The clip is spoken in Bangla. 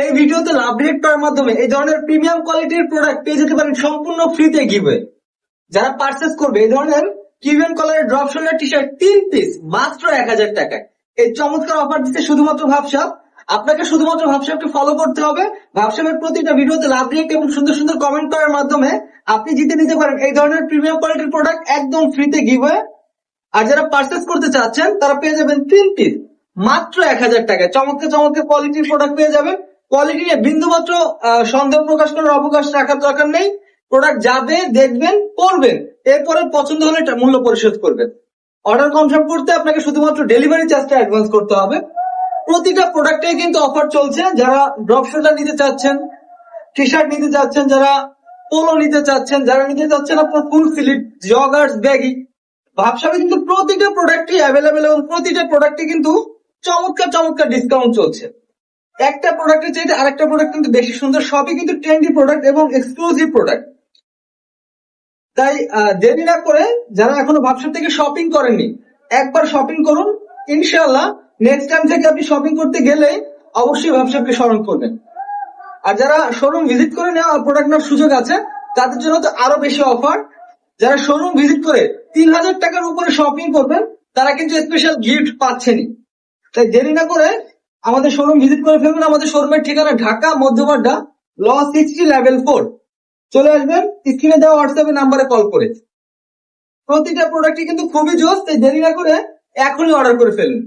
এই ভিডিওতে লাভ রেট করার মাধ্যমে এই ধরনের প্রিমিয়াম কোয়ালিটির প্রোডাক্ট পেয়ে যেতে পারেন সম্পূর্ণ ফ্রিতে গিভওয়ে। যারা পারচেস করবে এই ধরনের কিউএন কলারের drop shoulder T shirt 3 piece মাত্র 1000 টাকায়, এই চমৎকার অফার দিচ্ছে শুধুমাত্র ভাবসাব। আপনাকে শুধুমাত্র ভাবসাবকে ফলো করতে হবে। ভাবসাবের প্রতিটা ভিডিওতে লাভ রেট এবং সুন্দর সুন্দর কমেন্ট করার মাধ্যমে আপনি জিতে নিতে পারেন এই ধরনের প্রিমিয়াম কোয়ালিটির প্রোডাক্ট একদম ফ্রিতে গিভওয়ে। আর যারা পারচেস করতে চাচ্ছেন তারা পেয়ে যাবেন 3 পিস মাত্র 1000 টাকায়। চমৎকার চমৎকার কোয়ালিটির প্রোডাক্ট পেয়ে যাবেন। কোয়ালিটি নিয়ে বিন্দুমাত্র সন্দেহ প্রকাশ করার অবকাশ রাখার দরকার নেই। প্রোডাক্ট যাবে, দেখবেন, পড়বেন, এরপরে পছন্দ হলে মূল্য পরিশোধ করবেন। অর্ডার কনফার্ম করতে আপনাকে শুধুমাত্র ডেলিভারি চার্জটা অ্যাডভান্স করতে হবে। প্রতিটা প্রোডাক্টে কিন্তু অফার চলছে। যারা ড্রপ শোল্ডার নিতে চাচ্ছেন, টি শার্ট নিতে চাচ্ছেন, যারা পোলো নিতে চাচ্ছেন, যারা নিতে চাচ্ছেন আপনার ফুল স্লিভ, জগার্স, ব্যাগি, ভাবসাবে কিন্তু প্রতিটা প্রোডাক্টই অ্যাভেলেবেল এবং প্রতিটা প্রোডাক্টে কিন্তু চমৎকার চমৎকার ডিসকাউন্ট চলছে। একটা প্রোডাক্টের চাইতে আরেকটা প্রোডাক্ট কিন্তু বেশি সুন্দর, সবই কিন্তু ট্রেন্ডি প্রোডাক্ট এবং এক্সক্লুসিভ প্রোডাক্ট। তাই দেরি না করে যারা এখনো ভাবসাব থেকে শপিং করেননি, একবার শপিং করুন। ইনশাআল্লাহ নেক্সট টাইম থেকে আপনি শপিং করতে গেলে অবশ্যই ভাবসাবকে স্মরণ করবেন। আর যারা শোরুম ভিজিট করে নেওয়া প্রোডাক্ট নেওয়ার সুযোগ আছে তাদের জন্য তো আরো বেশি অফার। যারা শোরুম ভিজিট করে 3000 টাকার উপরে শপিং করবেন তারা কিন্তু স্পেশাল গিফট পাচ্ছেনই। তাই দেরি না করে আমাদের শোরুম ভিজিট করে ফেলবেন। আমাদের শোরুমের ঠিকানা ঢাকা মধ্যপাড্ডা ল 60 লেভেল 4। চলে আসবেন স্ক্রিনে দেওয়া হোয়াটসঅ্যাপ নাম্বারে কল করে। প্রতিটা প্রোডাক্টই কিন্তু খুবই জোস, তাই দেরি না করে এখনই অর্ডার করে ফেলুন।